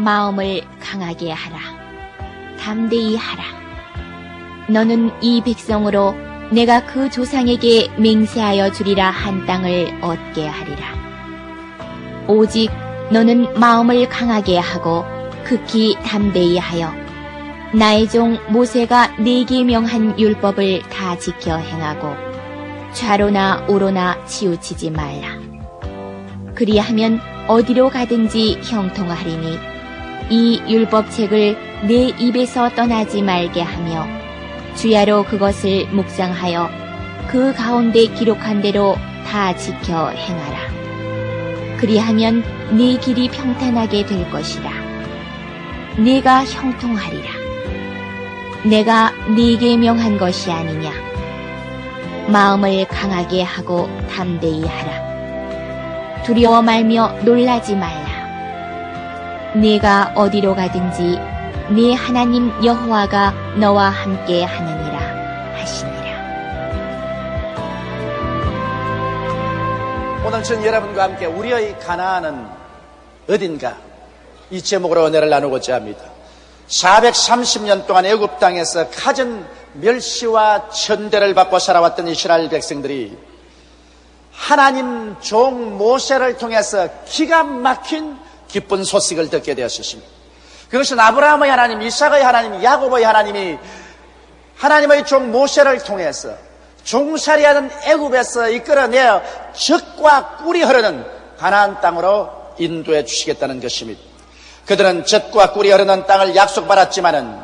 마음을 강하게 하라. 담대히 하라. 너는 이 백성으로 내가 그 조상에게 맹세하여 주리라 한 땅을 얻게 하리라. 오직 너는 마음을 강하게 하고 극히 담대히 하여 나의 종 모세가 네게 명한 율법을 다 지켜 행하고 좌로나 우로나 치우치지 말라. 그리하면 어디로 가든지 형통하리니 이 율법책을 내 입에서 떠나지 말게 하며 주야로 그것을 묵상하여 그 가운데 기록한 대로 다 지켜 행하라. 그리하면 네 길이 평탄하게 될 것이라. 네가 형통하리라. 내가 네게 명한 것이 아니냐. 마음을 강하게 하고 담대히 하라. 두려워 말며 놀라지 말라. 네가 어디로 가든지 네 하나님 여호와가 너와 함께 하느니라 하시니라. 오늘 전 여러분과 함께 우리의 가나안은 어딘가 이 제목으로 은혜를 나누고자 합니다. 430년 동안 애굽 땅에서 갖은 멸시와 천대를 받고 살아왔던 이스라엘 백성들이 하나님 종 모세를 통해서 기가 막힌 기쁜 소식을 듣게 되었습니다. 그것은 아브라함의 하나님, 이삭의 하나님, 야곱의 하나님이 하나님의 종 모세를 통해서 종살이하던 애굽에서 이끌어내어 젖과 꿀이 흐르는 가나안 땅으로 인도해 주시겠다는 것입니다. 그들은 젖과 꿀이 흐르는 땅을 약속받았지만은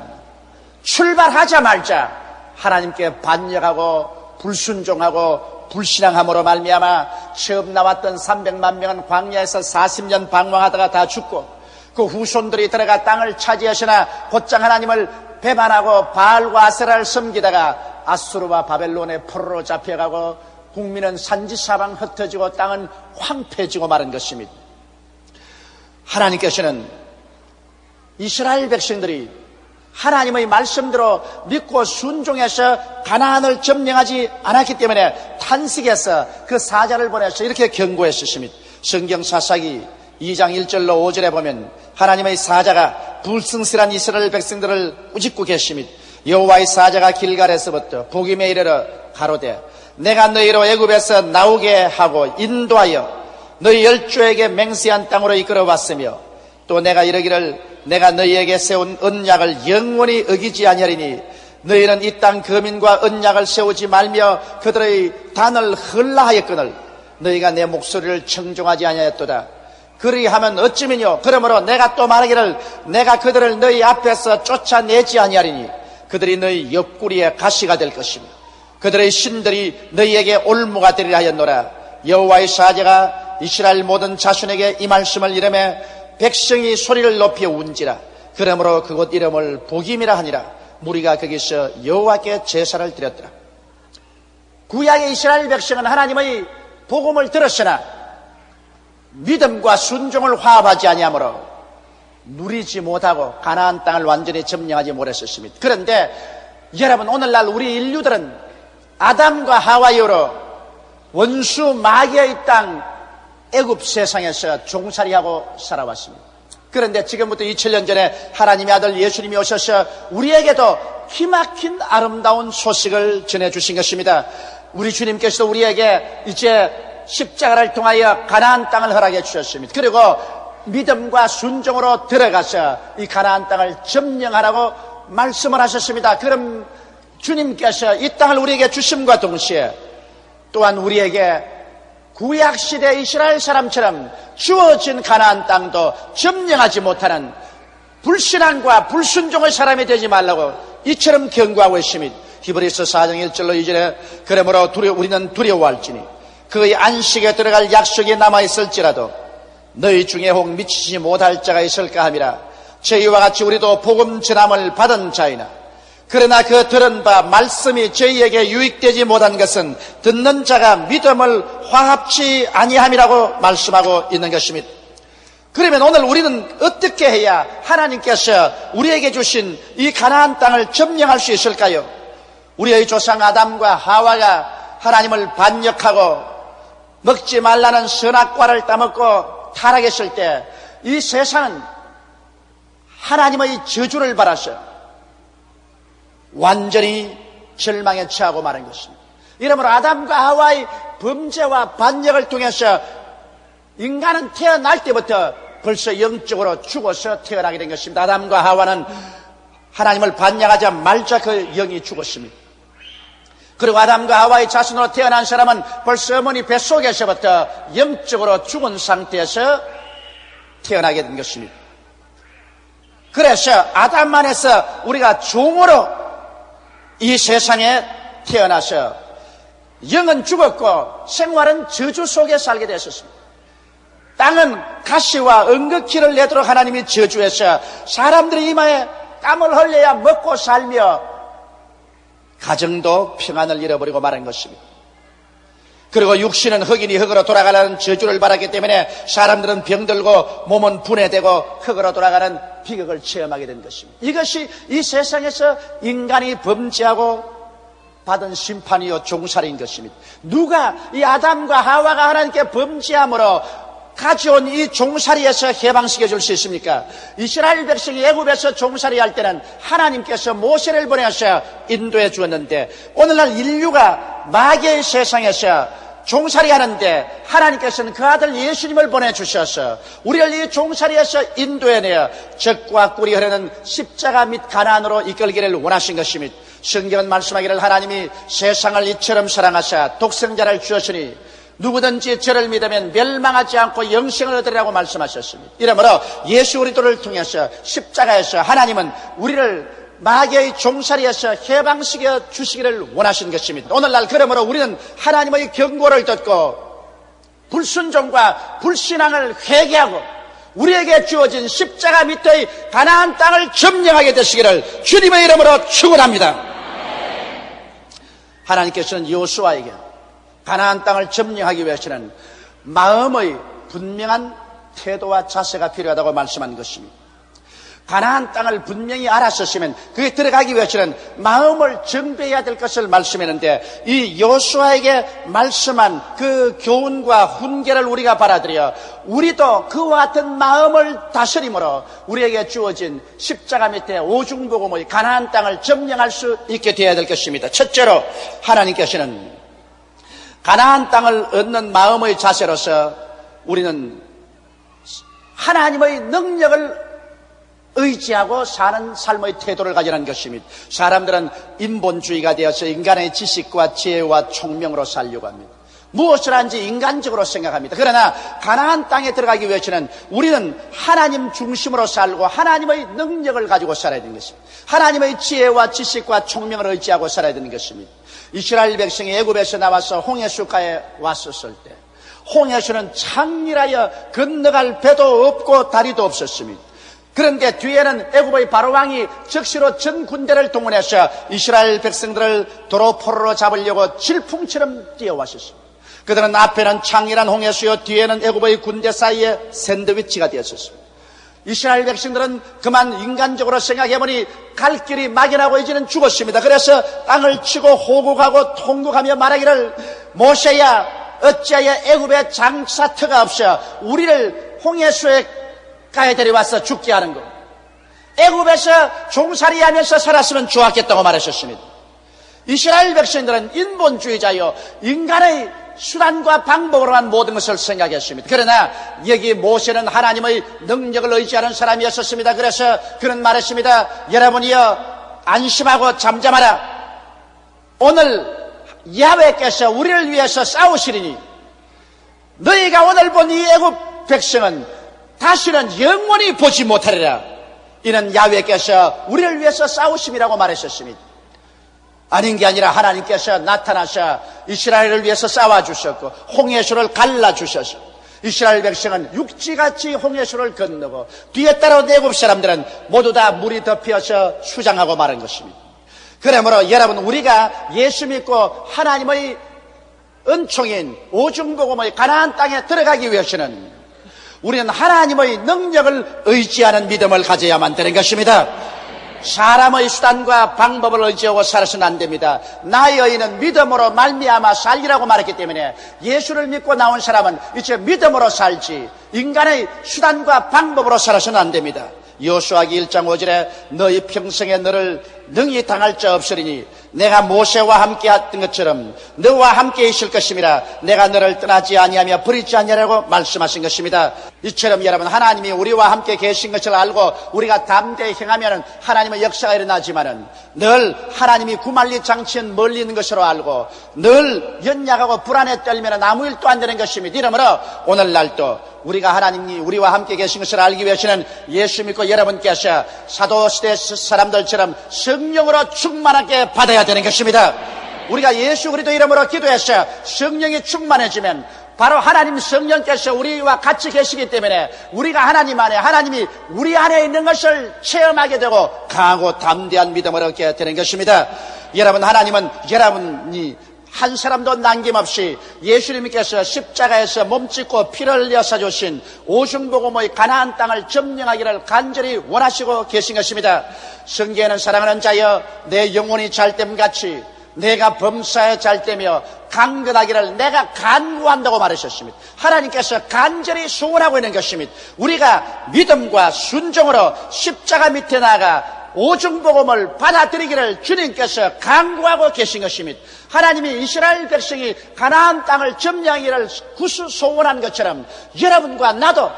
출발하자마자 하나님께 반역하고 불순종하고 불신앙함으로 말미암아 처음 나왔던 300만 명은 광야에서 40년 방황하다가 다 죽고 그 후손들이 들어가 땅을 차지하시나 곧장 하나님을 배반하고 바알과 아세라를 섬기다가 아수르와 바벨론의 포로로 잡혀가고 국민은 산지사방 흩어지고 땅은 황폐해지고 마른 것입니다. 하나님께서는 이스라엘 백성들이 하나님의 말씀대로 믿고 순종해서 가나안을 점령하지 않았기 때문에 탄식해서 그 사자를 보내서 이렇게 경고했습니다. 성경 사사기 2장 1절로 5절에 보면 하나님의 사자가 불성실한 이스라엘 백성들을 꾸짖고 계십니다. 여호와의 사자가 길갈에서부터 복임에 이르러 가로되 내가 너희로 애굽에서 나오게 하고 인도하여 너희 열조에게 맹세한 땅으로 이끌어 왔으며 또 내가 이르기를 내가 너희에게 세운 언약을 영원히 어기지 아니하리니 너희는 이 땅 거민과 언약을 세우지 말며 그들의 단을 헐라하였거늘 너희가 내 목소리를 청종하지 아니하였도다. 그리하면 어찌면요 그러므로 내가 또 말하기를 내가 그들을 너희 앞에서 쫓아내지 아니하리니 그들이 너희 옆구리에 가시가 될 것이며 그들의 신들이 너희에게 올무가 되리라 하였노라. 여호와의 사자가 이스라엘 모든 자손에게 이 말씀을 이르매 백성이 소리를 높여 운지라. 그러므로 그곳 이름을 복임이라 하니라. 무리가 거기서 여호와께 제사를 드렸더라. 구약의 이스라엘 백성은 하나님의 복음을 들었으나 믿음과 순종을 화합하지 아니하므로 누리지 못하고 가나안 땅을 완전히 점령하지 못했었습니다. 그런데 여러분 오늘날 우리 인류들은 아담과 하와 이후로 원수 마귀의 땅 애굽 세상에서 종살이하고 살아왔습니다. 그런데 지금부터 2000년 전에 하나님의 아들 예수님이 오셔서 우리에게도 기막힌 아름다운 소식을 전해주신 것입니다. 우리 주님께서도 우리에게 이제 십자가를 통하여 가나안 땅을 허락해 주셨습니다. 그리고 믿음과 순종으로 들어가서 이 가나안 땅을 점령하라고 말씀을 하셨습니다. 그럼 주님께서 이 땅을 우리에게 주심과 동시에 또한 우리에게 구약시대 이스라엘 사람처럼 주어진 가나안 땅도 점령하지 못하는 불신앙과 불순종의 사람이 되지 말라고 이처럼 경고하고 있습니다. 히브리서 4장 1절로 2절에 그러므로 우리는 두려워할지니 그의 안식에 들어갈 약속이 남아있을지라도 너희 중에 혹 미치지 못할 자가 있을까 함이라. 저희와 같이 우리도 복음 전함을 받은 자이나 그러나 그 들은 바 말씀이 저희에게 유익되지 못한 것은 듣는 자가 믿음을 화합치 아니함이라고 말씀하고 있는 것입니다. 그러면 오늘 우리는 어떻게 해야 하나님께서 우리에게 주신 이 가나안 땅을 점령할 수 있을까요? 우리의 조상 아담과 하와가 하나님을 반역하고 먹지 말라는 선악과를 따먹고 타락했을 때 이 세상은 하나님의 저주를 받아서 완전히 절망에 처하고 마는 것입니다. 이러므로 아담과 하와의 범죄와 반역을 통해서 인간은 태어날 때부터 벌써 영적으로 죽어서 태어나게 된 것입니다. 아담과 하와는 하나님을 반역하자마자 그 영이 죽었습니다. 그리고 아담과 하와의 자손으로 태어난 사람은 벌써 어머니 뱃속에서부터 영적으로 죽은 상태에서 태어나게 된 것입니다. 그래서 아담 안에서 우리가 종으로 이 세상에 태어나서 영은 죽었고 생활은 저주 속에 살게 되었습니다. 땅은 가시와 은극기를 내도록 하나님이 저주해서 사람들이 이마에 땀을 흘려야 먹고 살며 가정도 평안을 잃어버리고 말한 것입니다. 그리고 육신은 흙이니 흙으로 돌아가라는 저주를 받았기 때문에 사람들은 병들고 몸은 분해되고 흙으로 돌아가는 비극을 체험하게 된 것입니다. 이것이 이 세상에서 인간이 범죄하고 받은 심판이요 종살인 것입니다. 누가 이 아담과 하와가 하나님께 범죄함으로 가져온 이 종살이에서 해방시켜 줄 수 있습니까? 이스라엘 백성이 애굽에서 종살이 할 때는 하나님께서 모세를 보내서 인도해 주었는데 오늘날 인류가 마귀의 세상에서 종살이 하는데 하나님께서는 그 아들 예수님을 보내주셔서 우리를 이 종살이에서 인도해내어 적과 꿀이 흐르는 십자가 및 가나안으로 이끌기를 원하신 것입니다. 성경은 말씀하기를 하나님이 세상을 이처럼 사랑하사 독생자를 주었으니 누구든지 저를 믿으면 멸망하지 않고 영생을 얻으리라고 말씀하셨습니다. 이러므로 예수 그리스도를 통해서 십자가에서 하나님은 우리를 마귀의 종살이에서 해방시켜 주시기를 원하시는 것입니다. 오늘날 그러므로 우리는 하나님의 경고를 듣고 불순종과 불신앙을 회개하고 우리에게 주어진 십자가 밑의 가나안 땅을 점령하게 되시기를 주님의 이름으로 축원합니다. 하나님께서는 여호수아에게 가나안 땅을 점령하기 위해서는 마음의 분명한 태도와 자세가 필요하다고 말씀한 것입니다. 가나안 땅을 분명히 알았었으면 그에 들어가기 위해서는 마음을 정비해야 될 것을 말씀했는데 이 여호수아에게 말씀한 그 교훈과 훈계를 우리가 받아들여 우리도 그와 같은 마음을 다스림으로 우리에게 주어진 십자가 밑에 오중복음의 가나안 땅을 점령할 수 있게 되어야 될 것입니다. 첫째로 하나님께서는 가나안 땅을 얻는 마음의 자세로서 우리는 하나님의 능력을 의지하고 사는 삶의 태도를 가지는 것입니다. 사람들은 인본주의가 되어서 인간의 지식과 지혜와 총명으로 살려고 합니다. 무엇을 하는지 인간적으로 생각합니다. 그러나 가나안 땅에 들어가기 위해서는 우리는 하나님 중심으로 살고 하나님의 능력을 가지고 살아야 되는 것입니다. 하나님의 지혜와 지식과 총명을 의지하고 살아야 되는 것입니다. 이스라엘 백성이 애굽에서 나와서 홍해수가에 왔었을 때 홍해수는 창렬하여 건너갈 배도 없고 다리도 없었습니다. 그런데 뒤에는 애굽의 바로왕이 적시로 전 군대를 동원해서 이스라엘 백성들을 도로 포로로 잡으려고 질풍처럼 뛰어왔었습니다. 그들은 앞에는 창렬한 홍해수요 뒤에는 애굽의 군대 사이에 샌드위치가 되었었습니다. 이스라엘 백성들은 그만 인간적으로 생각해보니 갈 길이 막연하고 이제는 죽었습니다. 그래서 땅을 치고 호국하고 통곡하며 말하기를 모세야 어찌하여 애굽에 장사터가 없어 우리를 홍해수에 가에 데려와서 죽게 하는 것. 애굽에서 종살이 하면서 살았으면 좋았겠다고 말하셨습니다. 이스라엘 백성들은 인본주의자요 인간의 수단과 방법으로만 모든 것을 생각했습니다. 그러나 여기 모세는 하나님의 능력을 의지하는 사람이었습니다. 그래서 그는 말했습니다. 여러분이여 안심하고 잠잠하라. 오늘 야훼께서 우리를 위해서 싸우시리니 너희가 오늘 본 이 애굽 백성은 다시는 영원히 보지 못하리라. 이는 야훼께서 우리를 위해서 싸우심이라고 말했었습니다. 아닌 게 아니라 하나님께서 나타나셔 이스라엘을 위해서 싸워주셨고 홍해수를 갈라주셔서 이스라엘 백성은 육지같이 홍해수를 건너고 뒤에 따라온 애굽 사람들은 모두 다 물이 덮여서 수장하고 마른 것입니다. 그러므로 여러분 우리가 예수 믿고 하나님의 은총인 오중복음의 가나안 땅에 들어가기 위해서는 우리는 하나님의 능력을 의지하는 믿음을 가져야만 되는 것입니다. 사람의 수단과 방법을 의지하고 살아서는 안 됩니다. 나의 의인은 믿음으로 말미암아 살리라고 말했기 때문에 예수를 믿고 나온 사람은 이제 믿음으로 살지 인간의 수단과 방법으로 살아서는 안 됩니다. 여호수아기 1장 5절에 너희 평생에 너를 능히 당할 자 없으리니 내가 모세와 함께 했던 것처럼 너와 함께 있을 것임이라. 내가 너를 떠나지 아니하며 버리지 아니하라고 말씀하신 것입니다. 이처럼 여러분, 하나님이 우리와 함께 계신 것을 알고 우리가 담대히 행하면 하나님의 역사가 일어나지만은 늘 하나님이 구만리 장치는 멀리 있는 것으로 알고 늘 연약하고 불안에 떨면 아무 일도 안 되는 것입니다. 이러므로 오늘날도 우리가 하나님이 우리와 함께 계신 것을 알기 위해서는 예수 믿고 여러분께서 사도시대 사람들처럼 성령으로 충만하게 받아야 되는 것입니다. 우리가 예수 그리스도 이름으로 기도해서 성령이 충만해지면 바로 하나님 성령께서 우리와 같이 계시기 때문에 우리가 하나님 안에, 하나님이 우리 안에 있는 것을 체험하게 되고 강하고 담대한 믿음을 얻게 되는 것입니다. 여러분, 하나님은 여러분이 한 사람도 남김없이 예수님께서 십자가에서 몸짓고 피를 흘려 사주신 오순복음의 가나안 땅을 점령하기를 간절히 원하시고 계신 것입니다. 성경에는 사랑하는 자여 내 영혼이 잘됨같이 내가 범사에 잘되며 강건하기를 내가 간구한다고 말하셨습니다. 하나님께서 간절히 소원하고 있는 것입니다. 우리가 믿음과 순종으로 십자가 밑에 나가 오중복음을 받아들이기를 주님께서 강구하고 계신 것입니다. 하나님이 이스라엘 백성이 가나안 땅을 점령하기를 구수 소원한 것처럼 여러분과 나도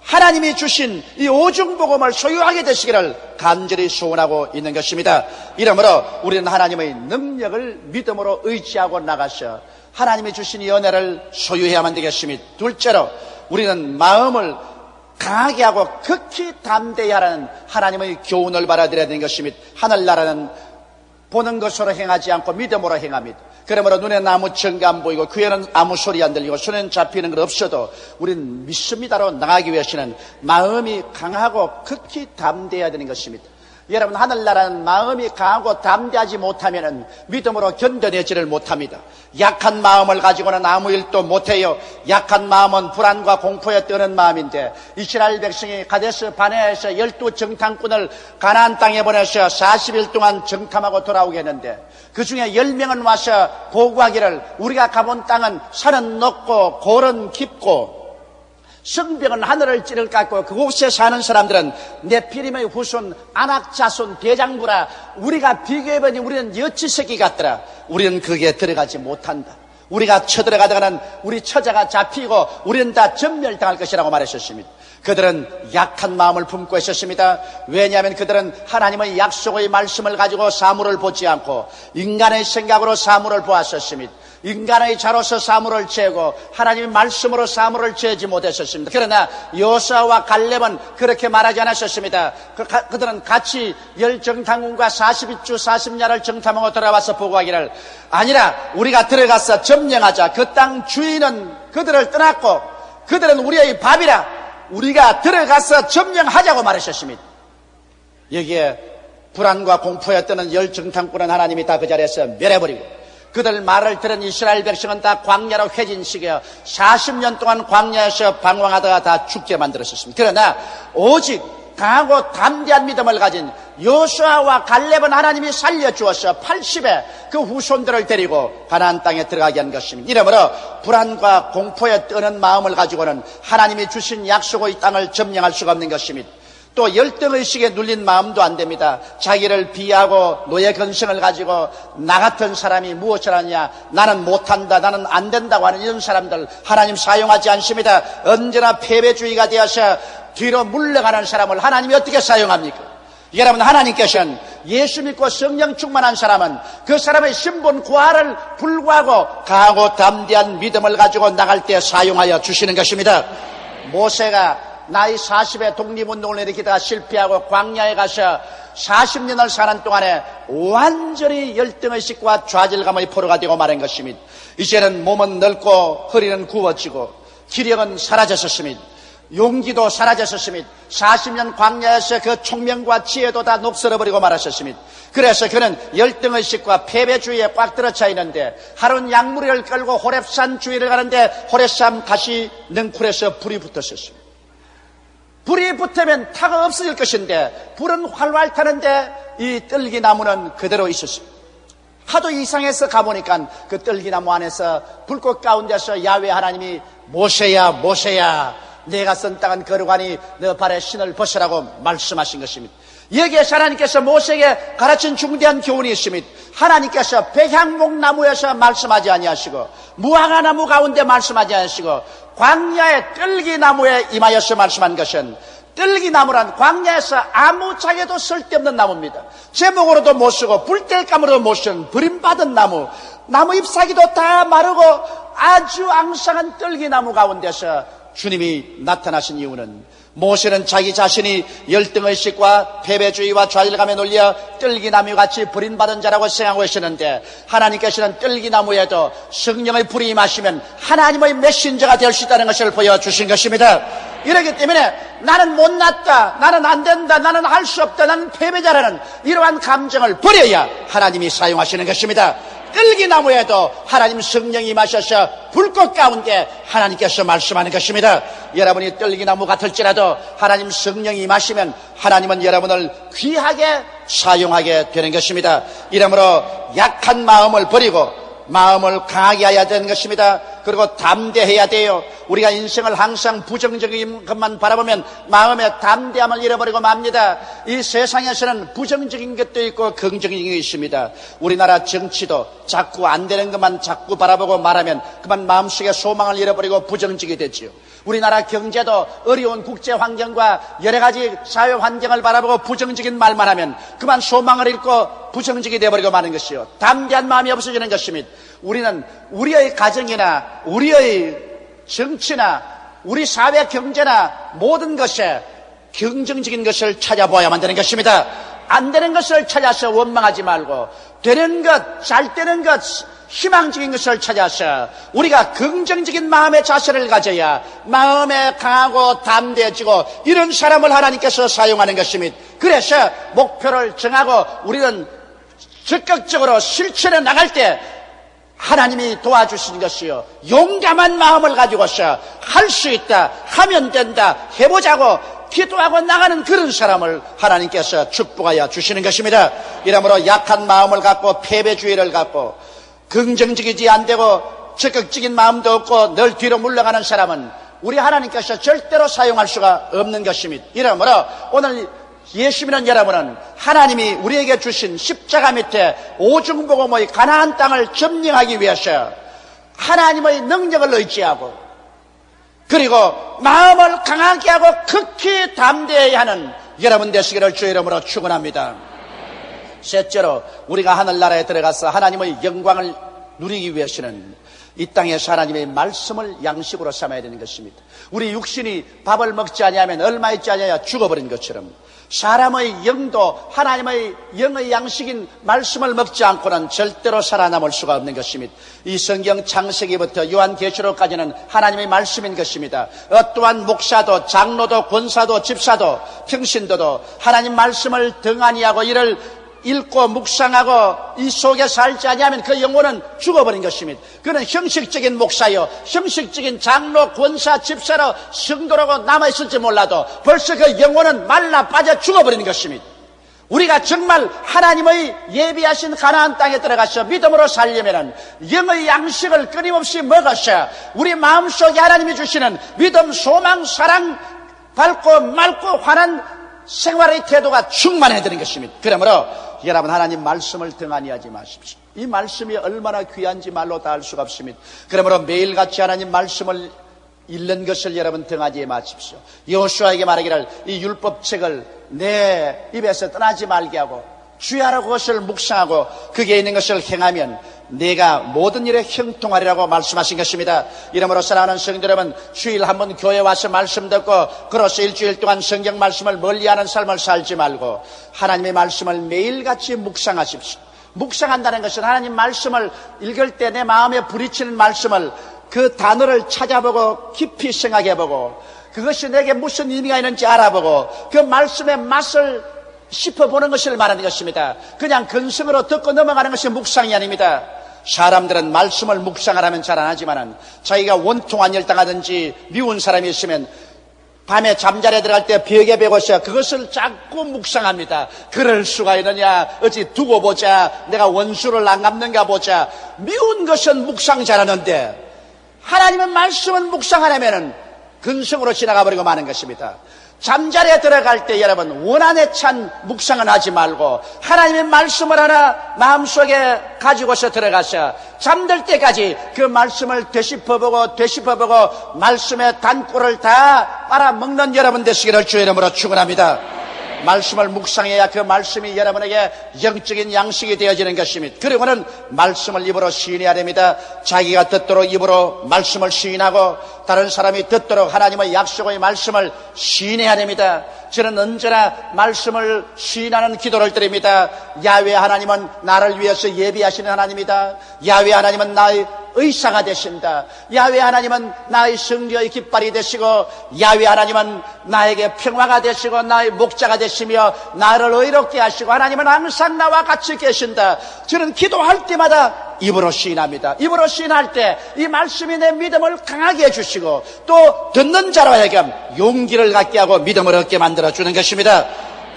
하나님이 주신 이 오중복음을 소유하게 되시기를 간절히 소원하고 있는 것입니다. 이러므로 우리는 하나님의 능력을 믿음으로 의지하고 나가서 하나님이 주신 이 은혜를 소유해야만 되겠습니다. 둘째로 우리는 마음을 강하게 하고 극히 담대히 하라는 하나님의 교훈을 받아들여야 되는 것입니다. 하늘나라는 보는 것으로 행하지 않고 믿음으로 행합니다. 그러므로 눈에는 아무 증거 안 보이고 귀에는 아무 소리 안 들리고 손에는 잡히는 것 없어도 우리는 믿습니다로 나가기 위해서는 마음이 강하고 극히 담대해야 되는 것입니다. 여러분, 하늘나라는 마음이 강하고 담대하지 못하면 믿음으로 견뎌내지를 못합니다. 약한 마음을 가지고는 아무 일도 못해요. 약한 마음은 불안과 공포에 떠는 마음인데 이스라엘 백성이 가데스 바네아에서 12정탐꾼을 가나안 땅에 보내서 40일 동안 정탐하고 돌아오게 했는데 그 중에 10명은 와서 보고하기를 우리가 가본 땅은 산은 높고 골은 깊고 성벽은 하늘을 찌를 깎고 그곳에 사는 사람들은 네피림의 후손 아낙 자손 대장부라. 우리가 비교해보니 우리는 여치새끼 같더라. 우리는 거기에 들어가지 못한다. 우리가 쳐들어가다가는 우리 처자가 잡히고 우리는 다 전멸당할 것이라고 말하셨습니다. 그들은 약한 마음을 품고 있었습니다. 왜냐하면 그들은 하나님의 약속의 말씀을 가지고 사물을 보지 않고 인간의 생각으로 사물을 보았었습니다. 인간의 자로서 사물을 재고 하나님의 말씀으로 사물을 재지 못했었습니다. 그러나 여호수아와 갈렙은 그렇게 말하지 않았었습니다. 그들은 같이 10정탐꾼과 40주 40야를 정탐하고 돌아와서 보고하기를 아니라 우리가 들어가서 점령하자. 그 땅 주인은 그들을 떠났고 그들은 우리의 밥이라 우리가 들어가서 점령하자고 말하셨습니다. 여기에 불안과 공포에 떠는 10정탐꾼은 하나님이 다 그 자리에서 멸해버리고 그들 말을 들은 이스라엘 백성은 다 광야로 회진시켜 40년 동안 광야에서 방황하다가 다 죽게 만들었습니다. 그러나 오직 강하고 담대한 믿음을 가진 여호수아와 갈렙은 하나님이 살려주어서 80의 그 후손들을 데리고 가나안 땅에 들어가게 한 것입니다. 이러므로 불안과 공포에 떠는 마음을 가지고는 하나님이 주신 약속의 땅을 점령할 수가 없는 것입니다. 또 열등의식에 눌린 마음도 안 됩니다. 자기를 비하고 노예 근성을 가지고 나 같은 사람이 무엇을 하냐, 나는 못한다, 나는 안 된다고 하는 이런 사람들 하나님 사용하지 않습니다. 언제나 패배주의가 되어서 뒤로 물러가는 사람을 하나님이 어떻게 사용합니까? 여러분, 하나님께서는 예수 믿고 성령 충만한 사람은 그 사람의 신분 고하를 불구하고 강하고 담대한 믿음을 가지고 나갈 때 사용하여 주시는 것입니다. 모세가 나이 40에 독립운동을 일으키다가 실패하고 광야에 가서 40년을 사는 동안에 완전히 열등의식과 좌절감의 포로가 되고 말한 것입니다. 이제는 몸은 넓고 허리는 굽어지고 기력은 사라졌습니다. 용기도 사라졌습니다. 40년 광야에서 그 총명과 지혜도 다 녹슬어버리고 말았습니다. 그래서 그는 열등의식과 패배주의에 꽉 들어차 있는데 하루는 양무리를 끌고 호렙산 주위를 가는데 호렙산 가시 능쿨에서 불이 붙었습니다. 불이 붙으면 타가 없어질 것인데 불은 활활 타는데 이 떨기나무는 그대로 있었습니다. 하도 이상해서 가보니까 그 떨기나무 안에서 불꽃 가운데서 야훼 하나님이 모세야 모세야 내가 쓴 땅은 거룩하니 너 발에 신을 벗으라고 말씀하신 것입니다. 여기에서 하나님께서 모세에게 가르친 중대한 교훈이 있습니다. 하나님께서 백향목 나무에서 말씀하지 아니하시고 무화과 나무 가운데 말씀하지 아니하시고 광야의 뜰기나무에 임하여서 말씀한 것은, 뜰기나무란 광야에서 아무 자기도 쓸데없는 나무입니다. 제목으로도 못 쓰고 불뗄감으로도 못 쓰는 버림받은 나무, 나무 잎사귀도 다 마르고 아주 앙상한 뜰기나무 가운데서 주님이 나타나신 이유는, 모세는 자기 자신이 열등의식과 패배주의와 좌절감에 놀려 뜰기나무같이 버림받은 자라고 생각하고 있었는데, 하나님께서는 뜰기나무에도 성령의 불이 임하시면 하나님의 메신저가 될 수 있다는 것을 보여주신 것입니다. 이렇기 때문에 나는 못났다, 나는 안 된다, 나는 할 수 없다, 나는 패배자라는 이러한 감정을 버려야 하나님이 사용하시는 것입니다. 뜰기나무에도 하나님 성령이 임하셔서 불꽃 가운데 하나님께서 말씀하는 것입니다. 여러분이 뜰기나무 같을지라도 하나님 성령이 임하시면 하나님은 여러분을 귀하게 사용하게 되는 것입니다. 이러므로 약한 마음을 버리고 마음을 강하게 해야 되는 것입니다. 그리고 담대해야 돼요. 우리가 인생을 항상 부정적인 것만 바라보면 마음의 담대함을 잃어버리고 맙니다. 이 세상에서는 부정적인 것도 있고 긍정적인 게 있습니다. 우리나라 정치도 자꾸 안 되는 것만 자꾸 바라보고 말하면 그만 마음속에 소망을 잃어버리고 부정적이 되지요. 우리나라 경제도 어려운 국제 환경과 여러 가지 사회 환경을 바라보고 부정적인 말만 하면 그만 소망을 잃고 부정적이 되어버리고 마는 것이요. 담대한 마음이 없어지는 것입니다. 우리는 우리의 가정이나 우리의 정치나 우리 사회 경제나 모든 것에 긍정적인 것을 찾아보아야만 되는 것입니다. 안 되는 것을 찾아서 원망하지 말고 되는 것, 잘 되는 것, 희망적인 것을 찾아서 우리가 긍정적인 마음의 자세를 가져야 마음에 강하고 담대해지고 이런 사람을 하나님께서 사용하는 것입니다. 그래서 목표를 정하고 우리는 적극적으로 실천해 나갈 때 하나님이 도와주시는 것이요, 용감한 마음을 가지고서 할 수 있다, 하면 된다, 해보자고 기도하고 나가는 그런 사람을 하나님께서 축복하여 주시는 것입니다. 이러므로 약한 마음을 갖고 패배주의를 갖고 긍정적이지 안되고 적극적인 마음도 없고 늘 뒤로 물러가는 사람은 우리 하나님께서 절대로 사용할 수가 없는 것입니다. 이러므로 오늘 예수 믿는 여러분은 하나님이 우리에게 주신 십자가 밑에 오중복음의 가나안 땅을 점령하기 위해서 하나님의 능력을 의지하고 그리고 마음을 강하게 하고 극히 담대해야 하는 여러분 되시기를 주의 이름으로 축원합니다. 셋째로, 우리가 하늘나라에 들어가서 하나님의 영광을 누리기 위해서는 이 땅에서 하나님의 말씀을 양식으로 삼아야 되는 것입니다. 우리 육신이 밥을 먹지 아니하면 얼마 있지 아니하여 죽어버린 것처럼 사람의 영도 하나님의 영의 양식인 말씀을 먹지 않고는 절대로 살아남을 수가 없는 것입니다. 이 성경 창세기부터 요한계시록까지는 하나님의 말씀인 것입니다. 어떠한 목사도 장로도 권사도 집사도 평신도도 하나님 말씀을 등한히 하고 이를 읽고 묵상하고 이 속에 살지 아니하면 그 영혼은 죽어버린 것입니다. 그는 형식적인 목사요, 형식적인 장로, 권사, 집사로 성도라고 남아있을지 몰라도 벌써 그 영혼은 말라 빠져 죽어버리는 것입니다. 우리가 정말 하나님의 예비하신 가나안 땅에 들어가서 믿음으로 살려면 영의 양식을 끊임없이 먹어서 우리 마음속에 하나님이 주시는 믿음, 소망, 사랑, 밝고 맑고 환한 생활의 태도가 충만해야 되는 것입니다. 그러므로 여러분, 하나님 말씀을 등한히 하지 마십시오. 이 말씀이 얼마나 귀한지 말로 다 알 수가 없습니다. 그러므로 매일같이 하나님 말씀을 읽는 것을 여러분 등하지 마십시오. 여호수아에게 말하기를 이 율법책을 내 입에서 떠나지 말게 하고 주야로 그것을 묵상하고 거기에 있는 것을 행하면 내가 모든 일에 형통하리라고 말씀하신 것입니다. 이러므로 사랑하는 성도 여러분, 주일 한번 교회 와서 말씀 듣고 그로서 일주일 동안 성경 말씀을 멀리하는 삶을 살지 말고 하나님의 말씀을 매일같이 묵상하십시오. 묵상한다는 것은 하나님 말씀을 읽을 때 내 마음에 부딪히는 말씀을 그 단어를 찾아보고 깊이 생각해보고 그것이 내게 무슨 의미가 있는지 알아보고 그 말씀의 맛을 씹어보는 것을 말하는 것입니다. 그냥 근성으로 듣고 넘어가는 것이 묵상이 아닙니다. 사람들은 말씀을 묵상하라면 잘 안 하지만은 자기가 원통한 일 당하든지 미운 사람이 있으면 밤에 잠자리에 들어갈 때 벽에 베고서 그것을 자꾸 묵상합니다. 그럴 수가 있느냐, 어찌 두고 보자, 내가 원수를 안 갚는가 보자. 미운 것은 묵상 잘하는데 하나님의 말씀은 묵상하려면은 근성으로 지나가 버리고 마는 것입니다. 잠자리에 들어갈 때 여러분 원한에 찬 묵상은 하지 말고 하나님의 말씀을 하나 마음속에 가지고서 들어가서 잠들 때까지 그 말씀을 되짚어보고 말씀의 단골을 다 빨아먹는 여러분 되시기를 주의 이름으로 축원합니다. 말씀을 묵상해야 그 말씀이 여러분에게 영적인 양식이 되어지는 것입니다. 그리고는 말씀을 입으로 시인해야 됩니다. 자기가 듣도록 입으로 말씀을 시인하고 다른 사람이 듣도록 하나님의 약속의 말씀을 시인해야 됩니다. 저는 언제나 말씀을 시인하는 기도를 드립니다. 야훼 하나님은 나를 위해서 예비하시는 하나님이다. 야훼 하나님은 나의 의사가 되신다. 야훼 하나님은 나의 승리의 깃발이 되시고 야훼 하나님은 나에게 평화가 되시고 나의 목자가 되시며 나를 의롭게 하시고 하나님은 항상 나와 같이 계신다. 저는 기도할 때마다 입으로 시인합니다. 입으로 시인할 때 이 말씀이 내 믿음을 강하게 해주시고 또 듣는 자로 하여금 용기를 갖게 하고 믿음을 얻게 만들어주는 것입니다.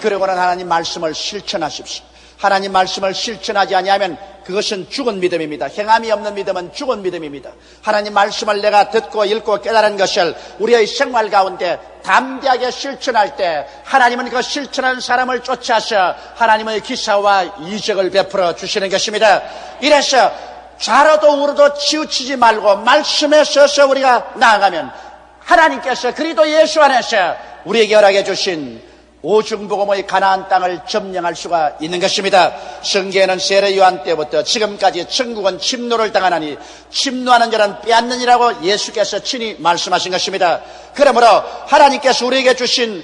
그리고는 하나님 말씀을 실천하십시오. 하나님 말씀을 실천하지 아니하면 그것은 죽은 믿음입니다. 행함이 없는 믿음은 죽은 믿음입니다. 하나님 말씀을 내가 듣고 읽고 깨달은 것을 우리의 생활 가운데 담대하게 실천할 때 하나님은 그 실천하는 사람을 쫓아서 하나님의 기사와 이적을 베풀어 주시는 것입니다. 이래서 좌로도 우로도 치우치지 말고 말씀에 서서 우리가 나아가면 하나님께서 그리스도 예수 안에서 우리에게 허락해 주신 오중복음의 가나안 땅을 점령할 수가 있는 것입니다. 성경에는 세례 요한 때부터 지금까지 천국은 침노를 당하나니 침노하는 자는 빼앗느니라고 예수께서 친히 말씀하신 것입니다. 그러므로 하나님께서 우리에게 주신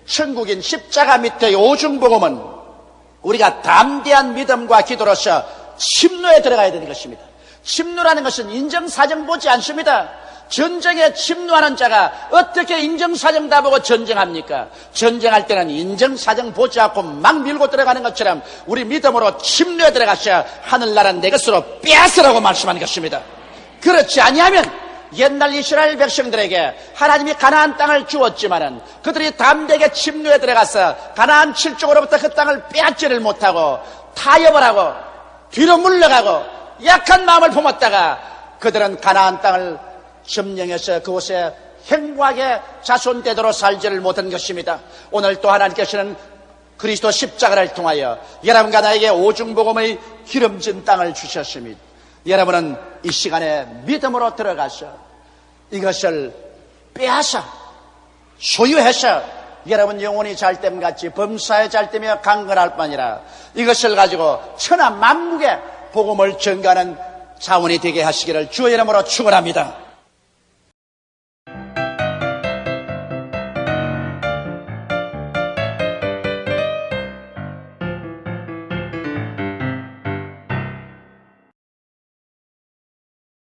천국인 십자가 밑의 오중복음은 우리가 담대한 믿음과 기도로서 침노에 들어가야 되는 것입니다. 침노라는 것은 인정사정 보지 않습니다. 전쟁에 침노하는 자가 어떻게 인정사정 다 보고 전쟁합니까? 전쟁할 때는 인정사정 보지 않고 막 밀고 들어가는 것처럼 우리 믿음으로 침노에 들어가셔야 하늘나라는 내 것으로 빼앗으라고 말씀하는 것입니다. 그렇지 아니하면 옛날 이스라엘 백성들에게 하나님이 가나안 땅을 주었지만은 그들이 담대하게 침노에 들어가서 가나안 7쪽으로부터 그 땅을 빼앗지를 못하고 타협을 하고 뒤로 물러가고 약한 마음을 품었다가 그들은 가나안 땅을 점령해서 그곳에 행복하게 자손되도록 살지를 못한 것입니다. 오늘 또 하나님께서는 그리스도 십자가를 통하여 여러분과 나에게 오중복음의 기름진 땅을 주셨습니다. 여러분은 이 시간에 믿음으로 들어가서 이것을 빼앗아 소유해서 여러분 영혼이 잘됨 같이 범사에 잘되며 강건할 뿐이라 이것을 가지고 천하 만국에 복음을 전가하는 자원이 되게 하시기를 주의 이름으로 축원합니다.